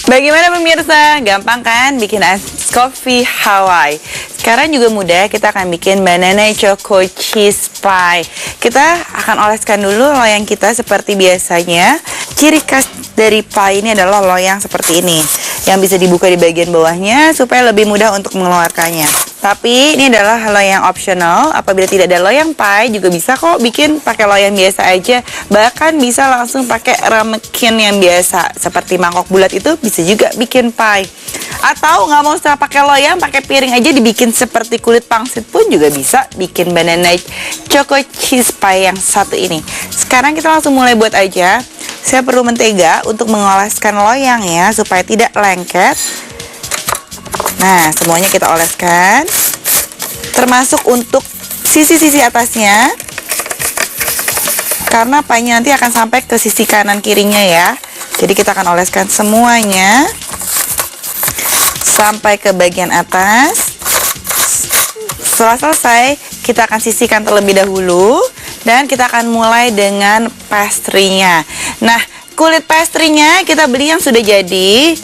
Bagaimana pemirsa? Gampang kan bikin ice coffee Hawaii? Sekarang juga mudah, kita akan bikin banana choco cheese pie. Kita akan oleskan dulu loyang kita seperti biasanya. Ciri khas dari pie ini adalah loyang seperti ini, yang bisa dibuka di bagian bawahnya supaya lebih mudah untuk mengeluarkannya. Tapi ini adalah loyang optional. Apabila tidak ada loyang pie juga bisa kok bikin pakai loyang biasa aja. Bahkan bisa langsung pakai ramekin yang biasa seperti mangkok bulat, itu bisa juga bikin pie. Atau nggak mau usah pakai loyang, pakai piring aja dibikin seperti kulit pangsit pun juga bisa bikin banana choco cheese pie yang satu ini. Sekarang kita langsung mulai buat aja. Saya perlu mentega untuk mengoleskan loyang ya, supaya tidak lengket. Nah, semuanya kita oleskan, termasuk untuk sisi-sisi atasnya, karena pie-nya nanti akan sampai ke sisi kanan kirinya ya. Jadi kita akan oleskan semuanya sampai ke bagian atas. Setelah selesai, kita akan sisihkan terlebih dahulu, dan kita akan mulai dengan pastry-nya. Nah, kulit pastry-nya kita beli yang sudah jadi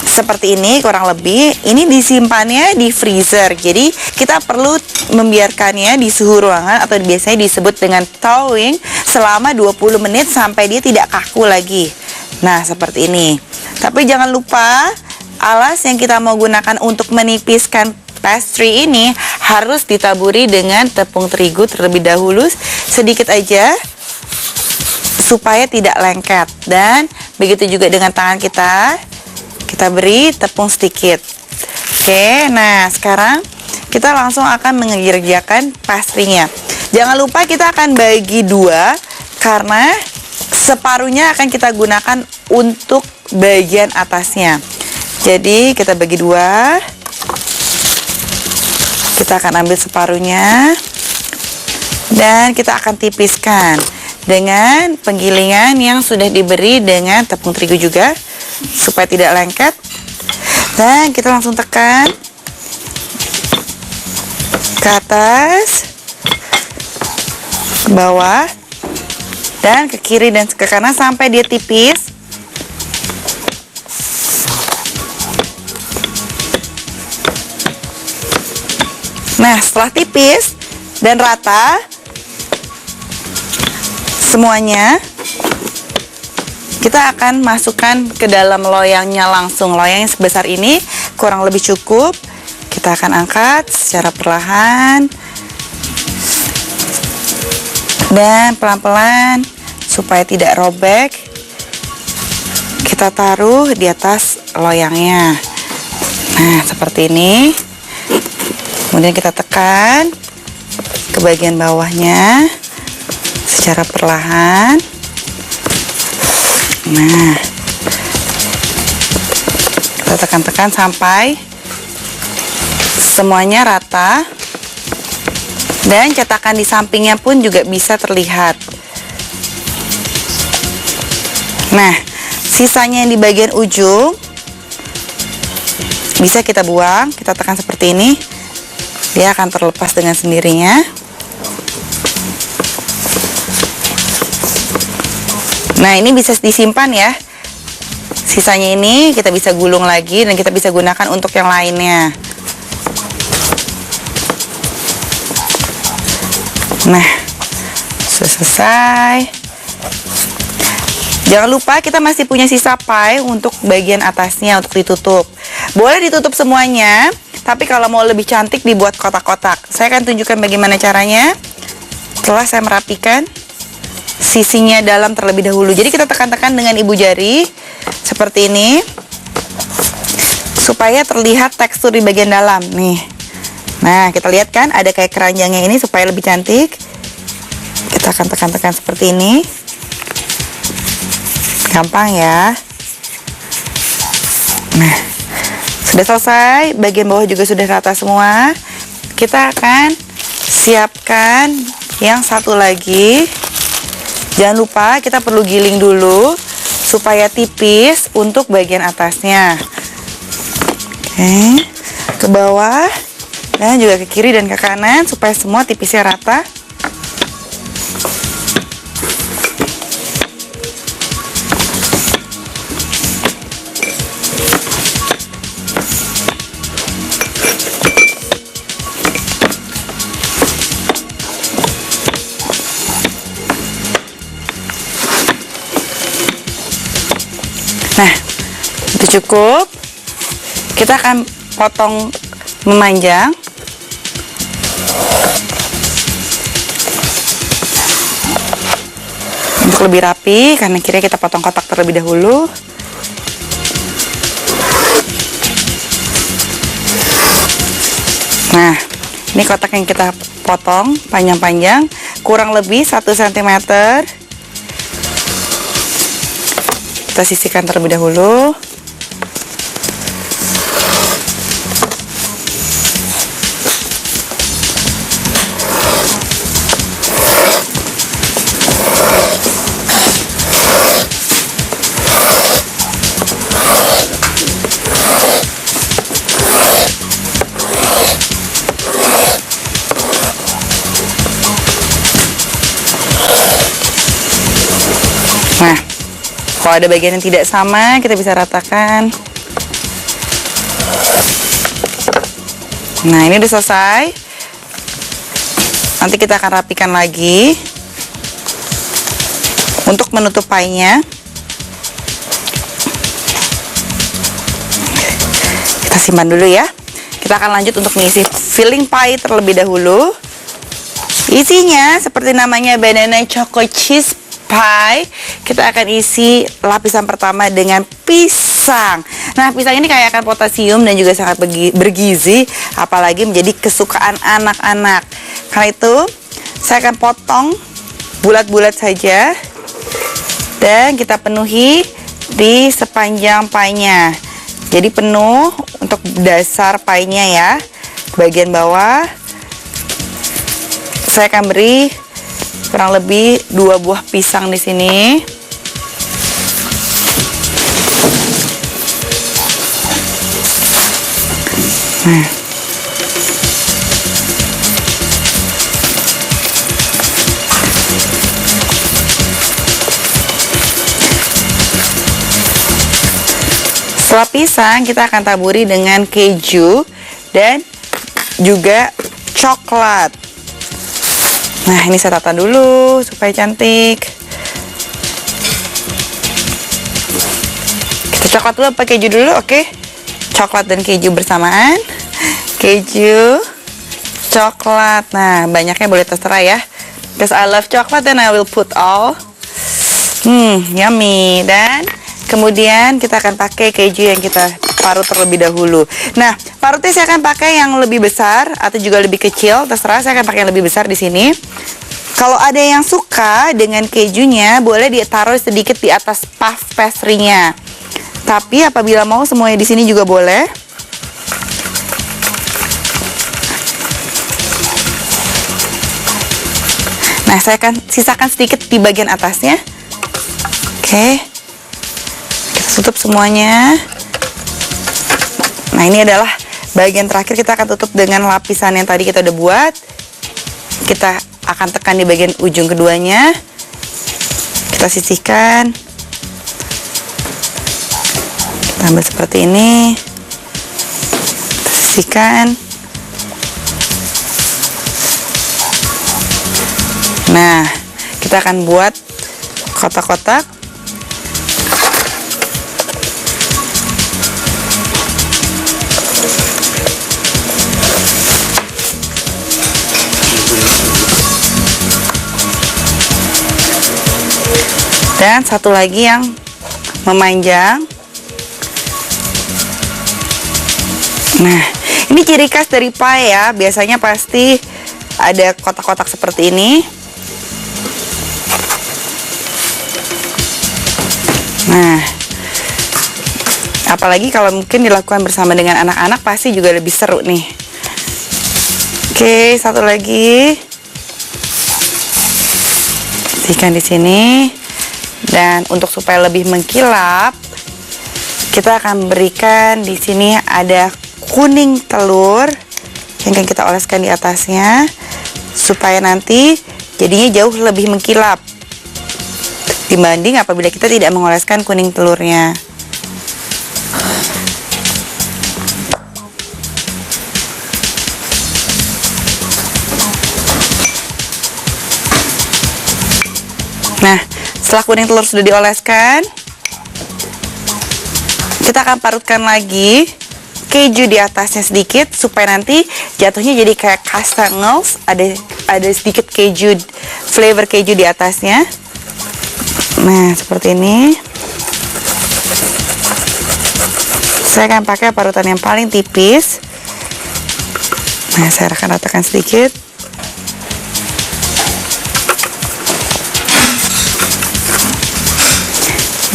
seperti ini kurang lebih. Ini disimpannya di freezer, jadi kita perlu membiarkannya di suhu ruangan atau biasanya disebut dengan thawing selama 20 menit sampai dia tidak kaku lagi. Nah, seperti ini. Tapi jangan lupa alas yang kita mau gunakan untuk menipiskan pastry ini harus ditaburi dengan tepung terigu terlebih dahulu sedikit aja supaya tidak lengket. Dan begitu juga dengan tangan kita beri tepung sedikit. Oke, nah sekarang kita langsung akan mengerjakan pastry-nya. Jangan lupa kita akan bagi dua, karena separuhnya akan kita gunakan untuk bagian atasnya. Jadi kita bagi dua, kita akan ambil separuhnya dan kita akan tipiskan dengan penggilingan yang sudah diberi dengan tepung terigu juga supaya tidak lengket. Dan kita langsung tekan ke atas, ke bawah, dan ke kiri dan ke kanan sampai dia tipis. Nah, setelah tipis dan rata semuanya, kita akan masukkan ke dalam loyangnya langsung. Loyang yang sebesar ini kurang lebih cukup. Kita akan angkat secara perlahan dan pelan-pelan supaya tidak robek. Kita taruh di atas loyangnya. Nah, seperti ini. Kemudian kita tekan ke bagian bawahnya secara perlahan. Nah, kita tekan-tekan sampai semuanya rata, dan cetakan di sampingnya pun juga bisa terlihat. Nah, sisanya yang di bagian ujung bisa kita buang. Kita tekan seperti ini, dia akan terlepas dengan sendirinya. Nah, ini bisa disimpan ya. Sisanya ini kita bisa gulung lagi dan kita bisa gunakan untuk yang lainnya. Nah, sudah selesai. Jangan lupa kita masih punya sisa pie untuk bagian atasnya untuk ditutup. Boleh ditutup semuanya, tapi kalau mau lebih cantik dibuat kotak-kotak. Saya akan tunjukkan bagaimana caranya setelah saya merapikan sisinya dalam terlebih dahulu. Jadi kita tekan-tekan dengan ibu jari seperti ini supaya terlihat tekstur di bagian dalam nih. Nah, kita lihat kan ada kayak keranjangnya ini supaya lebih cantik. Kita akan tekan-tekan seperti ini. Gampang ya. Nah, sudah selesai. Bagian bawah juga sudah rata semua. Kita akan siapkan yang satu lagi. Jangan lupa kita perlu giling dulu supaya tipis untuk bagian atasnya. Oke, ke bawah dan juga ke kiri dan ke kanan supaya semua tipisnya rata. Nah, itu cukup. Kita akan potong memanjang. Untuk lebih rapi, karena kira kita potong kotak terlebih dahulu. Nah, ini kotak yang kita potong panjang-panjang, kurang lebih 1 cm. Kita sisihkan terlebih dahulu. Nah, kalau ada bagian yang tidak sama, kita bisa ratakan. Nah, ini udah selesai. Nanti kita akan rapikan lagi untuk menutup pie-nya. Kita simpan dulu ya. Kita akan lanjut untuk mengisi filling pie terlebih dahulu. Isinya seperti namanya, banana choco cheese pie. Kita akan isi lapisan pertama dengan pisang. Nah, pisang ini kaya akan potasium dan juga sangat bergizi, apalagi menjadi kesukaan anak-anak. Karena itu, saya akan potong bulat-bulat saja dan kita penuhi di sepanjang pie-nya. Jadi penuh untuk dasar pie-nya ya. Bagian bawah saya akan beri kurang lebih 2 buah pisang di sini. Nah, setelah pisang kita akan taburi dengan keju dan juga coklat. Nah, ini saya tata dulu supaya cantik. Kita coklat dulu apa keju dulu? Oke. Coklat dan keju bersamaan. Keju, coklat. Nah, banyaknya boleh terserah ya. Because I love chocolate then I will put all. Yummy. Dan kemudian kita akan pakai keju yang kita parut terlebih dahulu. Nah, parutnya saya akan pakai yang lebih besar atau juga lebih kecil, terserah. Saya akan pakai yang lebih besar di sini. Kalau ada yang suka dengan kejunya, boleh ditaruh sedikit di atas puff pastry-nya. Tapi apabila mau semuanya di sini juga boleh. Nah, saya akan sisakan sedikit di bagian atasnya. Oke. Kita tutup semuanya. Nah, ini adalah bagian terakhir. Kita akan tutup dengan lapisan yang tadi kita udah buat. Kita akan tekan di bagian ujung keduanya. Kita sisihkan. Kita ambil seperti ini. Kita sisihkan. Nah, kita akan buat kotak-kotak. Dan satu lagi yang memanjang. Nah, ini ciri khas dari pie ya. Biasanya pasti ada kotak-kotak seperti ini. Nah, apalagi kalau mungkin dilakukan bersama dengan anak-anak pasti juga lebih seru nih. Oke, satu lagi. Sisihkan di sini. Dan untuk supaya lebih mengkilap, kita akan berikan di sini ada kuning telur yang akan kita oleskan di atasnya supaya nanti jadinya jauh lebih mengkilap dibanding apabila kita tidak mengoleskan kuning telurnya. Nah, setelah kuning telur sudah dioleskan, Kita akan parutkan lagi keju di atasnya sedikit supaya nanti jatuhnya jadi kayak castanels, ada sedikit keju, flavor keju di atasnya. Nah, seperti ini. Saya akan pakai parutan yang paling tipis. Nah, saya akan ratakan sedikit.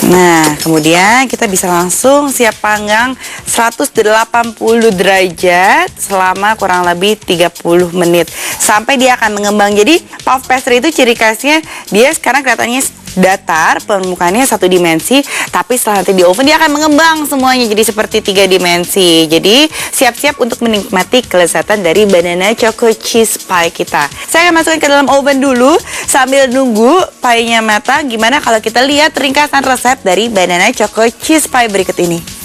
Nah, kemudian kita bisa langsung siap panggang 180 derajat selama kurang lebih 30 menit sampai dia akan mengembang. Jadi puff pastry itu ciri khasnya dia sekarang kelihatannya datar, permukaannya satu dimensi, tapi setelah nanti di oven dia akan mengembang semuanya jadi seperti 3 dimensi. Jadi siap-siap untuk menikmati kelezatan dari banana choco cheese pie kita. Saya akan masukkan ke dalam oven dulu sambil nunggu pie-nya matang. Gimana kalau kita lihat ringkasan resep dari banana choco cheese pie berikut ini?